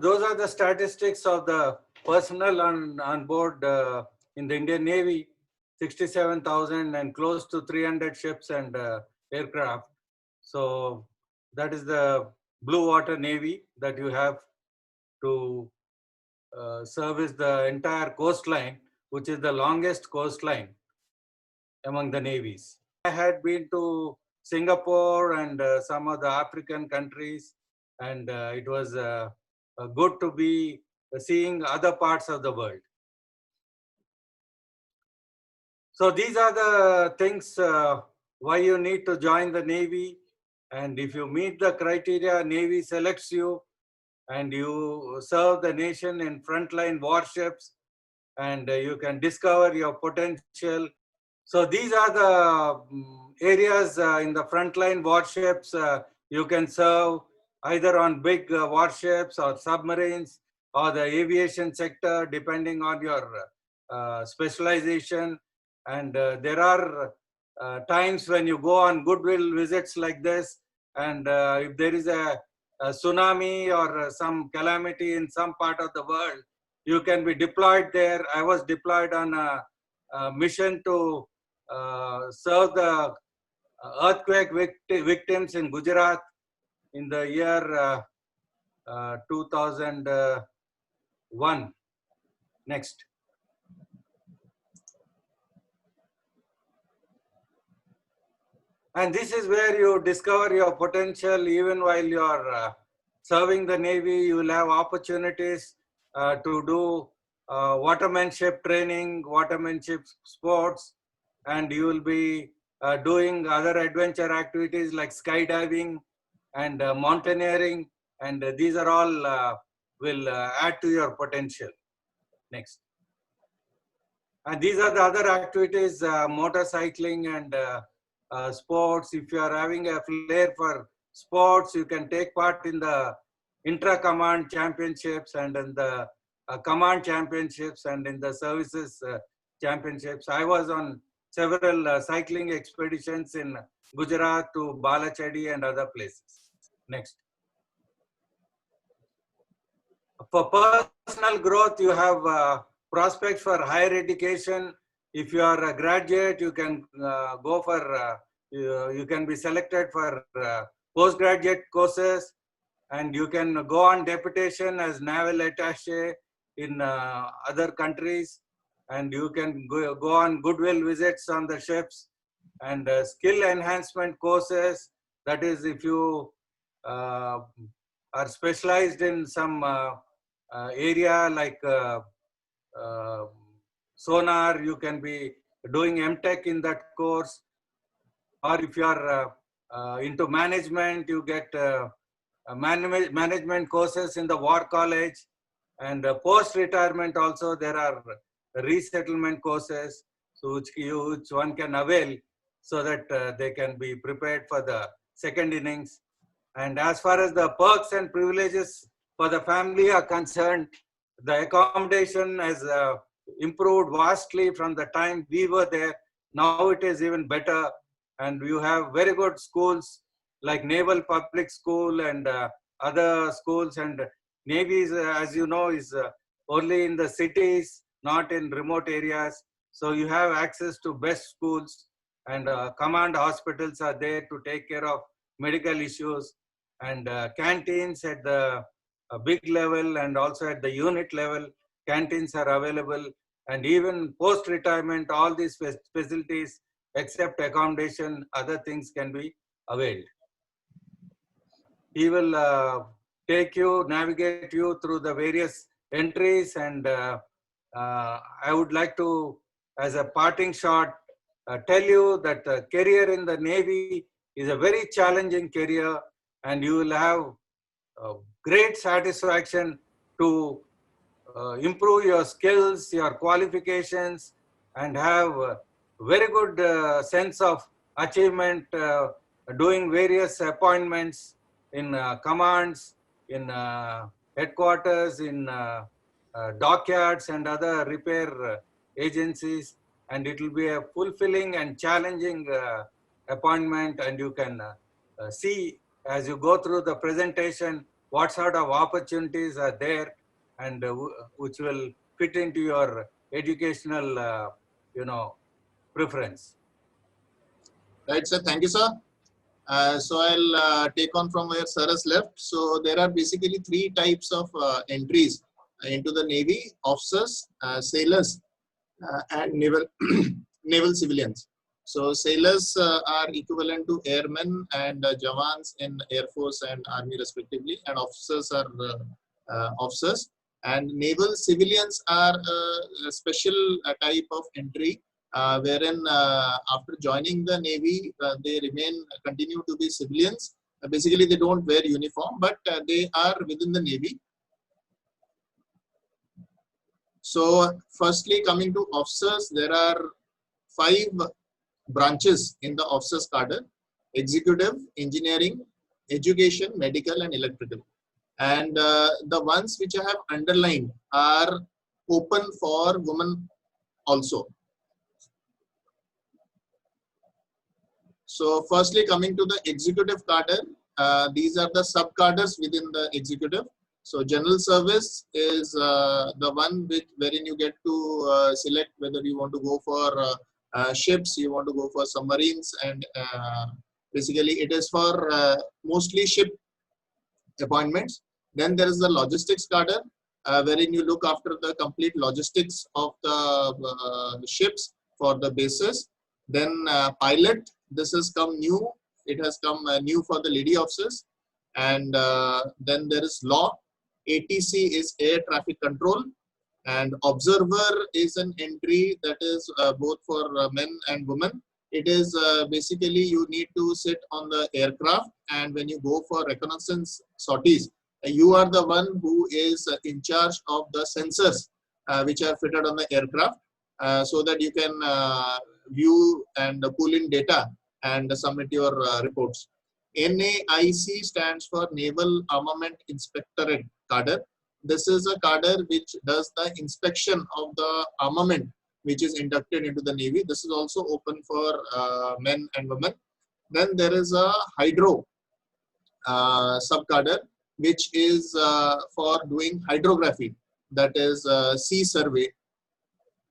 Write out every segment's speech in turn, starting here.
Those are the statistics of the personnel on board in the Indian Navy, 67,000 and close to 300 ships and aircraft. So that is the blue water Navy that you have to service the entire coastline, which is the longest coastline among the navies. I had been to Singapore and some of the African countries, and it was good to be seeing other parts of the world. So these are the things why you need to join the Navy. And if you meet the criteria, Navy selects you and you serve the nation in frontline warships, and you can discover your potential. So these are the areas in the frontline warships you can serve either on big warships or submarines or the aviation sector, depending on your specialization. And there are times when you go on goodwill visits like this, and if there is a tsunami or some calamity in some part of the world, you can be deployed there. I was deployed on a mission to serve the earthquake victims in Gujarat in the year 2001. Next. And this is where you discover your potential. Even while you are serving the Navy, you will have opportunities to do watermanship training, watermanship sports, and you will be doing other adventure activities like skydiving and mountaineering, and these are all will add to your potential. Next. And these are the other activities, motorcycling and sports. If you are having a flair for sports, you can take part in the intra-command championships and in the command championships and in the services championships. I was on several cycling expeditions in Gujarat to Balachadi and other places. Next. For personal growth, you have prospects for higher education. If you are a graduate, you can go for, you can be selected for postgraduate courses, and you can go on deputation as naval attaché in other countries, and you can go on goodwill visits on the ships, and skill enhancement courses. That is, if you are specialized in some area like sonar, you can be doing MTech in that course. Or if you are into management, you get management courses in the War College. And post-retirement also, there are resettlement courses, so which one can avail so that they can be prepared for the second innings. And as far as the perks and privileges for the family are concerned, the accommodation has improved vastly from the time we were there. Now it is even better, and you have very good schools like Naval Public School and other schools. And Navy is, as you know, is only in the cities, not in remote areas. So you have access to best schools, and command hospitals are there to take care of medical issues, and canteens at the big level and also at the unit level, canteens are available. And even post-retirement, all these facilities except accommodation, other things can be availed. He will take you, navigate you through the various entries, and I would like to, as a parting shot, tell you that the career in the Navy is a very challenging career, and you will have great satisfaction to improve your skills, your qualifications, and have a very good sense of achievement doing various appointments in commands, in headquarters, in dockyards and other repair agencies. And it will be a fulfilling and challenging appointment, and you can see as you go through the presentation what sort of opportunities are there, and which will fit into your educational, preference. Right, sir. Thank you, sir. So I'll take on from where sir has left. So there are basically three types of entries into the Navy: officers, sailors, and naval civilians. So sailors are equivalent to airmen and jawans in Air Force and Army respectively, and officers are officers. And naval civilians are a special type of entry wherein after joining the Navy, they continue to be civilians. Basically, they don't wear uniform, but they are within the Navy. So, firstly, coming to officers, there are 5 branches in the officers cadre: executive, engineering, education, medical, and electrical. And the ones which I have underlined are open for women also. So firstly, coming to the executive cadre, these are the sub cadres within the executive. So general service is the one wherein you get to select whether you want to go for ships, you want to go for submarines, and basically it is for mostly ship appointments. Then there is the logistics cadre, wherein you look after the complete logistics of the ships for the bases. Then pilot, this has come new. It has come new for the lady officers. And then there is law. ATC is air traffic control. And observer is an entry that is both for men and women. It is basically you need to sit on the aircraft, and when you go for reconnaissance sorties, you are the one who is in charge of the sensors which are fitted on the aircraft, so that you can view and pull in data and submit your reports. NAIC stands for Naval Armament Inspectorate cadre. This is a cadre which does the inspection of the armament which is inducted into the Navy. This is also open for men and women. Then there is a hydro sub-cadre, which is for doing hydrography, that is sea survey.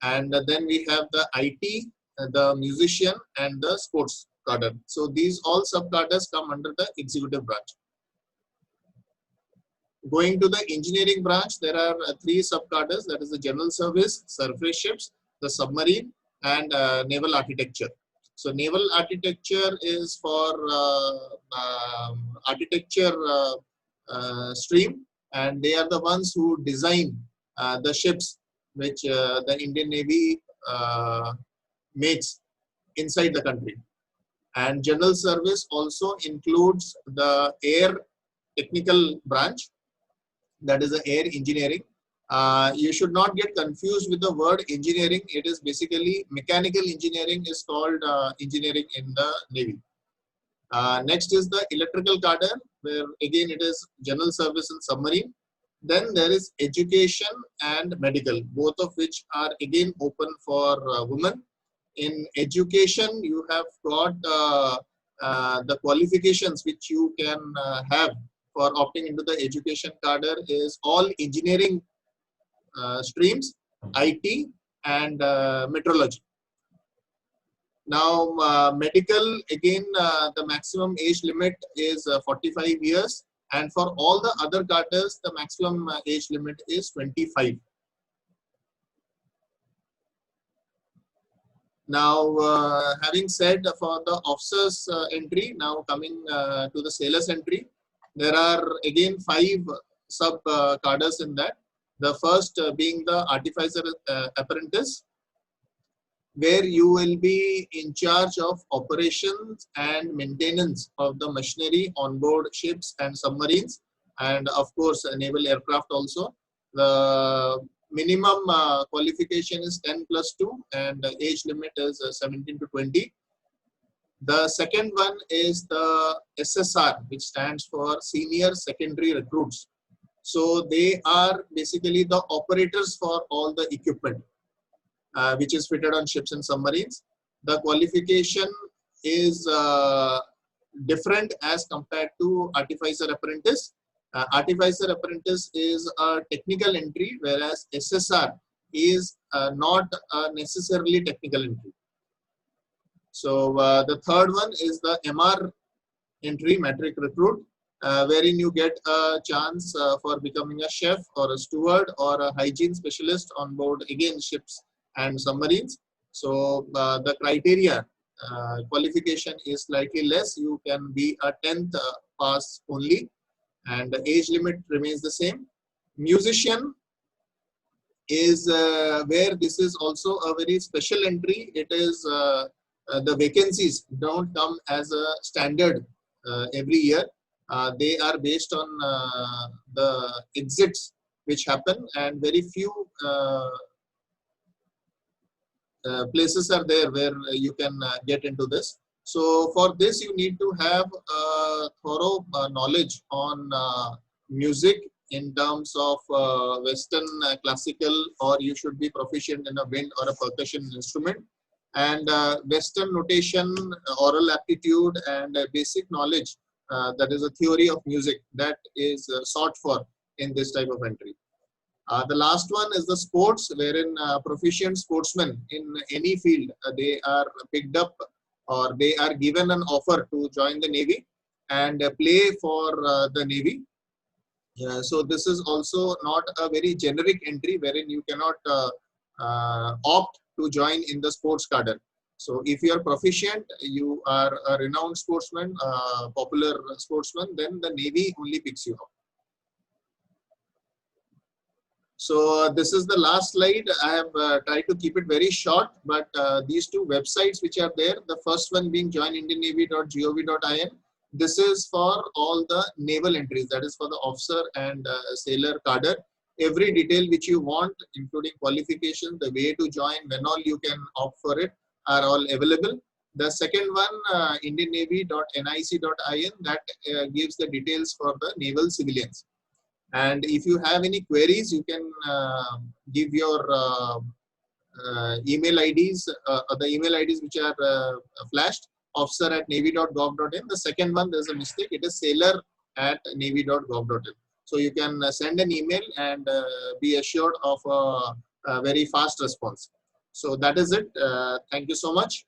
And then we have the IT, the musician, and the sports cadre. So these all sub-cadres come under the executive branch. Going to the engineering branch, there are 3 sub-cadres, that is the general service, surface ships, the submarine, and naval architecture. So naval architecture is for architecture stream, and they are the ones who design the ships which the Indian Navy makes inside the country. And general service also includes the air technical branch, that is the air engineering. You should not get confused with the word engineering. It is basically mechanical engineering is called engineering in the Navy. Next is the electrical cadre, where again it is general service and submarine. Then there is education and medical, both of which are again open for women. In education, you have got the qualifications which you can have for opting into the education cadre is all engineering streams, IT, and metrology. Now, medical, again, the maximum age limit is 45 years, and for all the other cadres, the maximum age limit is 25. Now, having said for the officers entry, now coming to the sailors entry, there are again 5 sub cadres in that. The first being the artificer apprentice, where you will be in charge of operations and maintenance of the machinery on board ships and submarines, and of course naval aircraft also. The minimum qualification is 10+2, and the age limit is 17 to 20. The second one is the SSR, which stands for Senior Secondary Recruits. So they are basically the operators for all the equipment which is fitted on ships and submarines. The qualification is different as compared to artificer apprentice, Artificer apprentice is a technical entry, whereas SSR is not necessarily technical entry. So the third one is the MR entry, matric recruit, wherein you get a chance for becoming a chef or a steward or a hygiene specialist on board, again, ships and submarines. So the criteria qualification is slightly less. You can be a 10th pass only, and the age limit remains the same. Musician is where this is also a very special entry. It is the vacancies don't come as a standard every year. They are based on the exits which happen, and very few places are there where you can get into this. So for this, you need to have thorough knowledge on music in terms of Western classical, or you should be proficient in a wind or a percussion instrument, and Western notation, oral aptitude, and basic knowledge, that is a theory of music, that is sought for in this type of entry. The last one is the sports, wherein proficient sportsmen in any field, they are picked up, or they are given an offer to join the Navy and play for the Navy. So this is also not a very generic entry, wherein you cannot opt to join in the sports cadre. So if you are proficient, you are a renowned sportsman, popular sportsman, then the Navy only picks you up. So this is the last slide. I have tried to keep it very short, but these two websites which are there, the first one being joinindiannavy.gov.in. This is for all the naval entries, that is for the officer and sailor cadre. Every detail which you want, including qualification, the way to join, when all you can opt for it, are all available. The second one, indiannavy.nic.in, that gives the details for the naval civilians. And if you have any queries, you can give your email IDs, the email IDs which are flashed, officer@navy.gov.in. The second one, there's a mistake, it is sailor@navy.gov.in. So you can send an email and be assured of a very fast response. So that is it. Thank you so much.